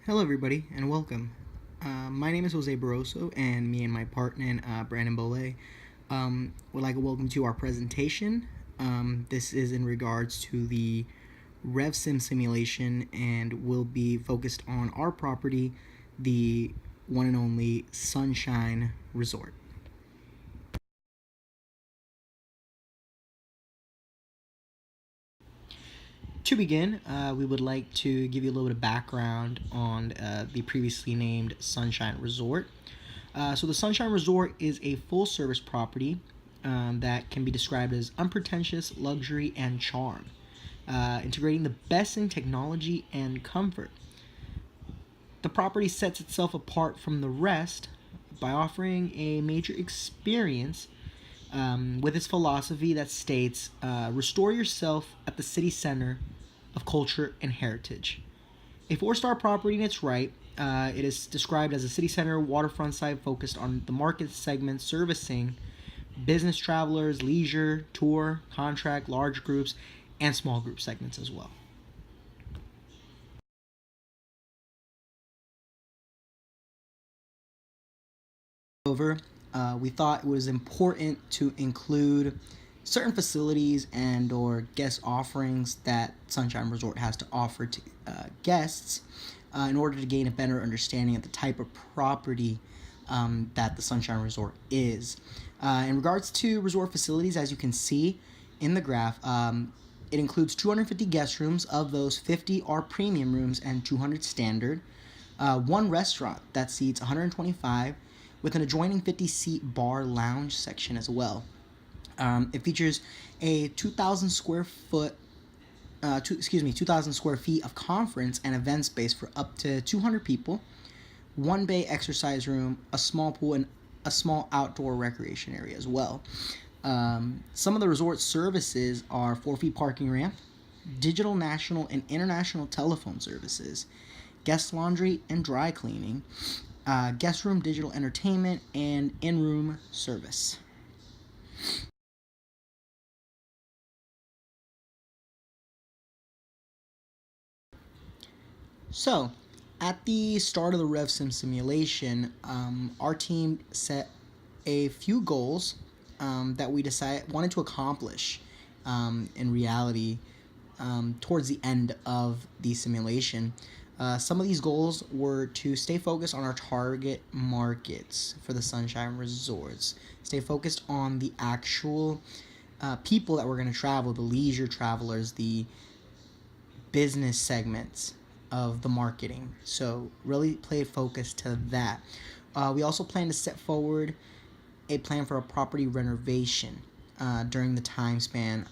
Hello, everybody, and welcome. My name is Jose Barroso, and me and my partner, Brandon Bollet, would like to welcome to our presentation. This is in regards to the revsim simulation, and will be focused on our property, the one and only Sunshine Resort. To begin, we would like to give you a little bit of background on the previously named Sunshine Resort. So the Sunshine Resort is a full-service property that can be described as unpretentious luxury and charm, integrating the best in technology and comfort. The property sets itself apart from the rest by offering a major experience with its philosophy that states restore yourself at the city center of culture and heritage. A four-star property in its right, it is described as a city center waterfront site focused on the market segment servicing business travelers, leisure, tour, contract, large groups, and small group segments as well. Over, we thought it was important to include certain facilities and or guest offerings that Sunshine Resort has to offer to guests in order to gain a better understanding of the type of property that the Sunshine Resort is. In regards to resort facilities, as you can see in the graph, it includes 250 guest rooms. Of those, 50 are premium rooms and 200 standard. One restaurant that seats 125 with an adjoining 50-seat bar lounge section as well. It features a 2,000 square foot 2,000 square feet of conference and event space for up to 200 people, one bay exercise room, a small pool, and a small outdoor recreation area as well. Some of the resort services are 4 feet parking ramp, digital national and international telephone services, guest laundry and dry cleaning, guest room digital entertainment, and in-room service. So, at the start of the revsim simulation, our team set a few goals that we wanted to accomplish in reality towards the end of the simulation. Some of these goals were to stay focused on our target markets for the Sunshine Resorts, stay focused on the actual people that were going to travel, the leisure travelers, the business segments of the marketing. So really play focus to that. We also plan to set forward a plan for a property renovation during the time span,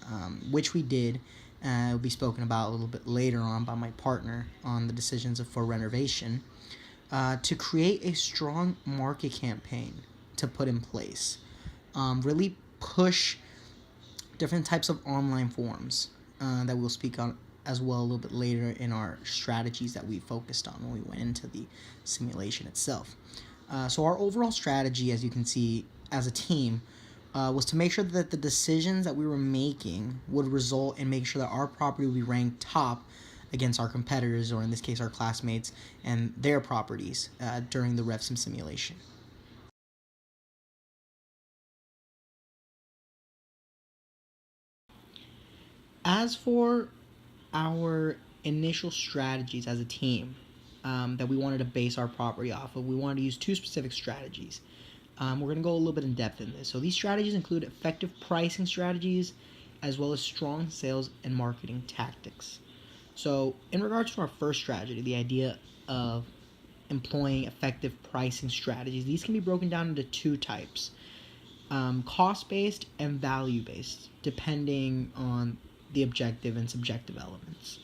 which we did. It will be spoken about a little bit later on by my partner on the decisions for renovation, to create a strong market campaign to put in place. Really push different types of online forums that we'll speak on as well a little bit later in our strategies that we focused on when we went into the simulation itself. So our overall strategy, as you can see, as a team, was to make sure that the decisions that we were making would result in making sure that our property would be ranked top against our competitors, or in this case our classmates, and their properties during the revsim simulation. As for our initial strategies as a team that we wanted to base our property off of, we wanted to use two specific strategies. We're going to go a little bit in depth in this. So these strategies include effective pricing strategies as well as strong sales and marketing tactics. So in regards to our first strategy, the idea of employing effective pricing strategies, these can be broken down into two types: cost-based and value-based, depending on the objective and subjective elements.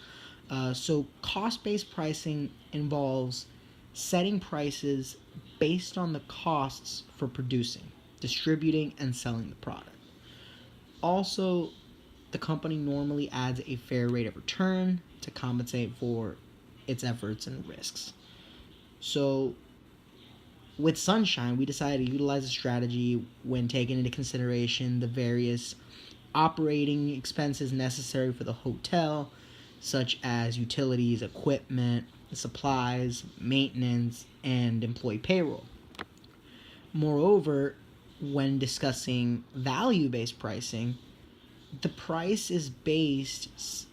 So cost-based pricing involves setting prices based on the costs for producing, distributing, and selling the product. Also, the company normally adds a fair rate of return to compensate for its efforts and risks. So, with Sunshine, we decided to utilize a strategy when taking into consideration the various operating expenses necessary for the hotel, such as utilities, equipment, supplies, maintenance, and employee payroll. Moreover, when discussing value-based pricing, the price is based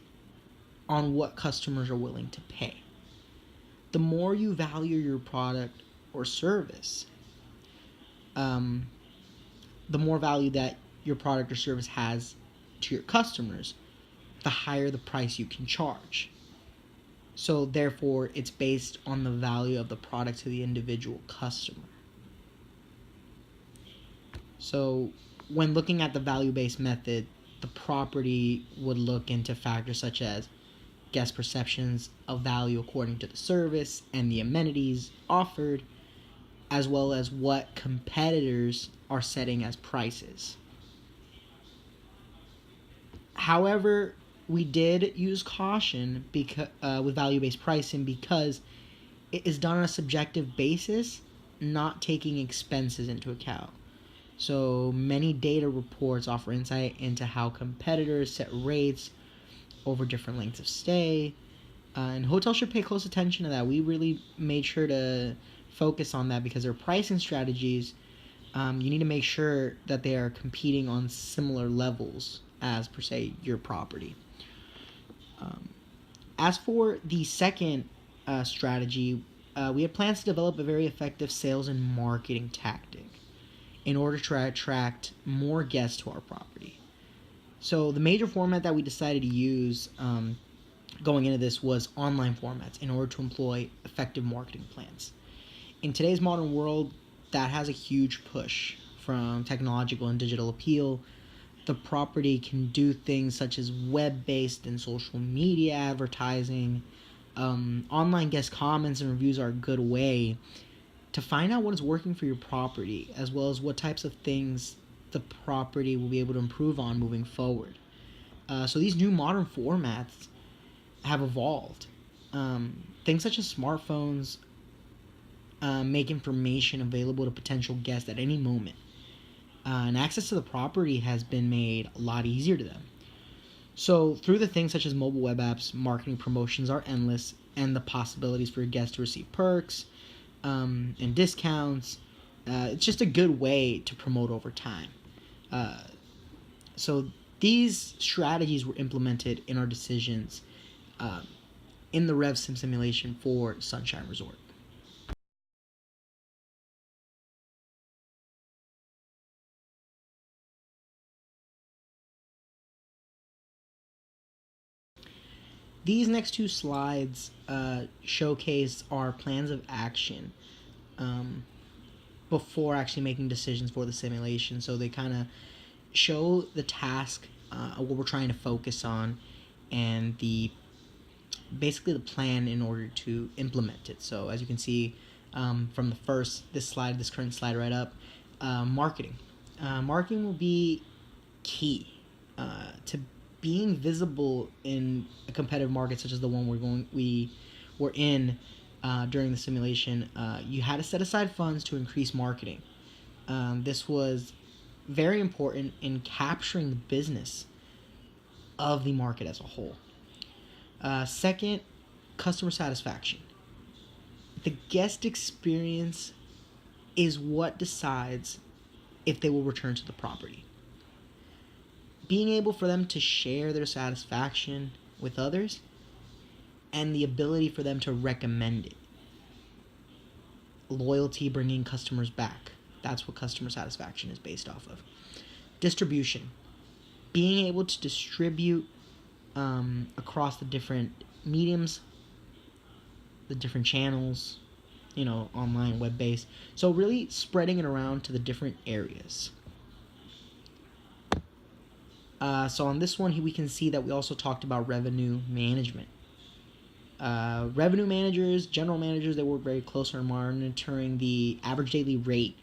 on what customers are willing to pay. The more you value your product or service, the more value that your product or service has to your customers, the higher the price you can charge. So therefore, it's based on the value of the product to the individual customer. So when looking at the value-based method, the property would look into factors such as guest perceptions of value according to the service and the amenities offered, as well as what competitors are setting as prices. However, we did use caution with value-based pricing because it is done on a subjective basis, not taking expenses into account. So many data reports offer insight into how competitors set rates over different lengths of stay. And hotels should pay close attention to that. We really made sure to focus on that because their pricing strategies, you need to make sure that they are competing on similar levels as, per se, your property. As for the second strategy, we had plans to develop a very effective sales and marketing tactic in order to attract more guests to our property. So the major format that we decided to use going into this was online formats in order to employ effective marketing plans. In today's modern world, that has a huge push from technological and digital appeal. The property can do things such as web-based and social media advertising. Online guest comments and reviews are a good way to find out what is working for your property, as well as what types of things the property will be able to improve on moving forward. So these new modern formats have evolved. Things such as smartphones make information available to potential guests at any moment. And access to the property has been made a lot easier to them. So through the things such as mobile web apps, marketing promotions are endless, and the possibilities for guests to receive perks and discounts. It's just a good way to promote over time. So these strategies were implemented in our decisions in the revsim simulation for Sunshine Resort. These next two slides showcase our plans of action before actually making decisions for the simulation. So they kind of show the task, what we're trying to focus on, and basically the plan in order to implement it. So as you can see from this current slide right up, marketing. Marketing will be key to being visible in a competitive market such as the one we were in during the simulation. You had to set aside funds to increase marketing. This was very important in capturing the business of the market as a whole. Second, customer satisfaction. The guest experience is what decides if they will return to the property. Being able for them to share their satisfaction with others and the ability for them to recommend it. Loyalty, bringing customers back. That's what customer satisfaction is based off of. Distribution. Being able to distribute across the different mediums, the different channels, online, web-based. So really spreading it around to the different areas. So on this one, we can see that we also talked about revenue management. Revenue managers, general managers, they work very close on monitoring the average daily rate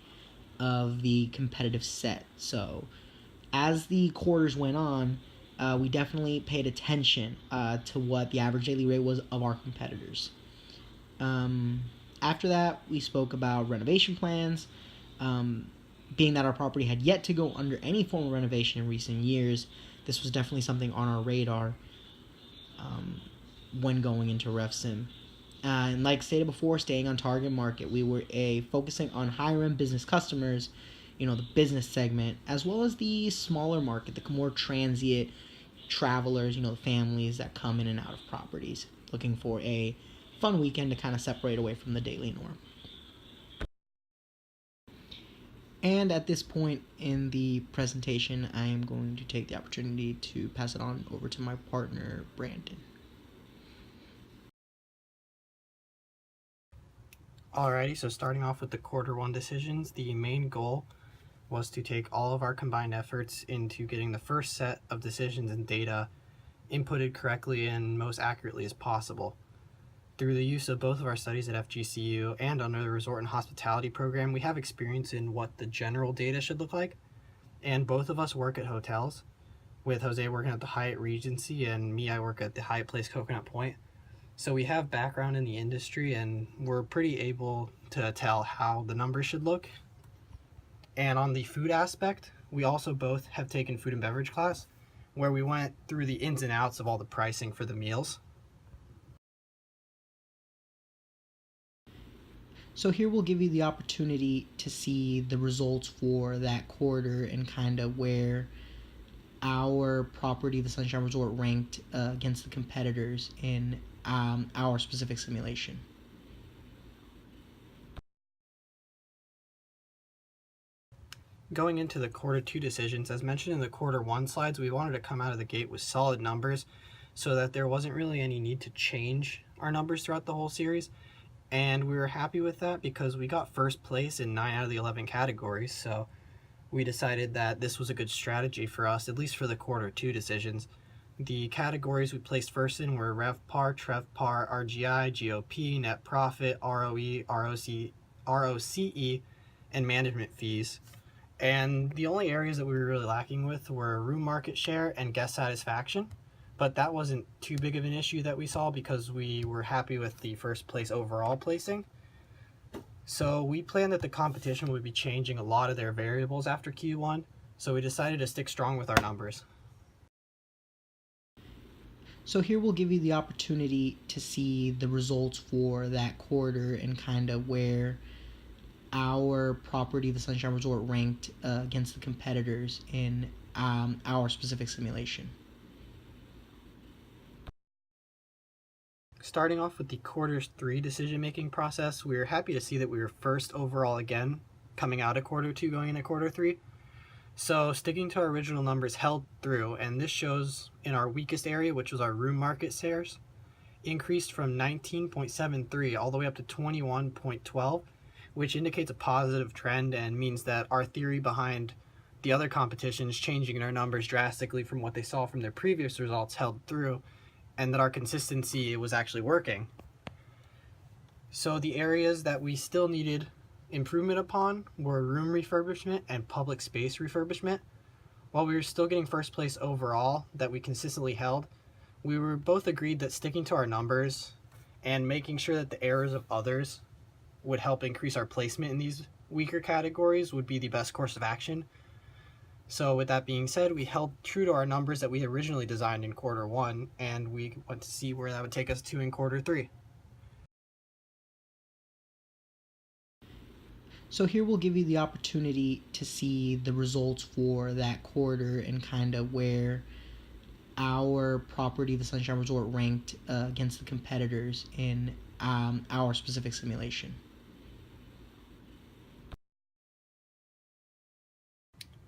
of the competitive set. So as the quarters went on, we definitely paid attention to what the average daily rate was of our competitors. After that, we spoke about renovation plans. Being that our property had yet to go under any form of renovation in recent years, this was definitely something on our radar. when going into revsim. And like stated before, staying on target market, we were focusing on higher end business customers, the business segment, as well as the smaller market, the more transient travelers, the families that come in and out of properties, looking for a fun weekend to kind of separate away from the daily norm. And at this point in the presentation, I am going to take the opportunity to pass it on over to my partner, Brandon. Alrighty, so starting off with the quarter one decisions, the main goal was to take all of our combined efforts into getting the first set of decisions and data inputted correctly and most accurately as possible. Through the use of both of our studies at FGCU and under the Resort and Hospitality program, we have experience in what the general data should look like, and both of us work at hotels, with Jose working at the Hyatt Regency and me, I work at the Hyatt Place Coconut Point. So we have background in the industry and we're pretty able to tell how the numbers should look. And on the food aspect, we also both have taken food and beverage class, where we went through the ins and outs of all the pricing for the meals. So here we'll give you the opportunity to see the results for that quarter and kind of where our property, the Sunshine Resort, ranked against the competitors in our specific simulation. Going into the quarter two decisions, as mentioned in the quarter one slides, we wanted to come out of the gate with solid numbers so that there wasn't really any need to change our numbers throughout the whole series. And we were happy with that because we got first place in 9 out of the 11 categories. So we decided that this was a good strategy for us, at least for the quarter two decisions. The categories we placed first in were RevPAR, TrevPAR, RGI, GOP, net profit, ROE, ROCE, and management fees. And the only areas that we were really lacking with were room market share and guest satisfaction. But that wasn't too big of an issue that we saw because we were happy with the first place overall placing. So we planned that the competition would be changing a lot of their variables after Q1, so we decided to stick strong with our numbers. So here we'll give you the opportunity to see the results for that quarter and kind of where our property, the Sunshine Resort, ranked against the competitors in our specific simulation. Starting off with the quarter three decision-making process, we were happy to see that we were first overall again, coming out of quarter two, going into quarter three. So sticking to our original numbers held through, and this shows in our weakest area, which was our room market shares, increased from 19.73 all the way up to 21.12, which indicates a positive trend and means that our theory behind the other competitions changing our numbers drastically from what they saw from their previous results held through, and that our consistency was actually working. So the areas that we still needed improvement upon were room refurbishment and public space refurbishment. While we were still getting first place overall that we consistently held, we were both agreed that sticking to our numbers and making sure that the errors of others would help increase our placement in these weaker categories would be the best course of action. So with that being said, we held true to our numbers that we originally designed in quarter one, and we went to see where that would take us to in quarter three. So here we'll give you the opportunity to see the results for that quarter and kind of where our property, the Sunshine Resort, ranked against the competitors in our specific simulation.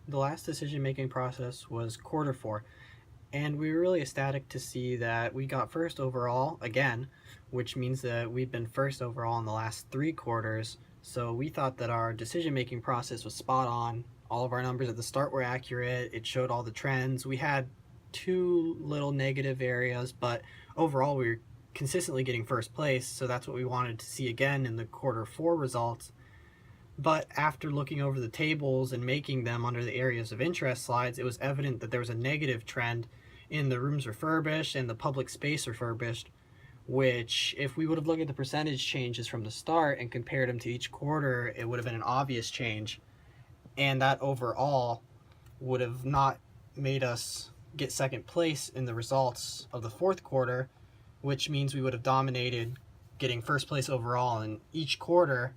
The last decision-making process was quarter four, and we were really ecstatic to see that we got first overall again, which means that we've been first overall in the last 3 quarters. So we thought that our decision-making process was spot on. All of our numbers at the start were accurate. It showed all the trends. We had 2 little negative areas, but overall we were consistently getting first place, so that's what we wanted to see again in the quarter 4 results. But after looking over the tables and making them under the areas of interest slides, it was evident that there was a negative trend in the rooms refurbished and the public space refurbished, which if we would have looked at the percentage changes from the start and compared them to each quarter, it would have been an obvious change. And that overall would have not made us get second place in the results of the 4th quarter, which means we would have dominated, getting first place overall in each quarter.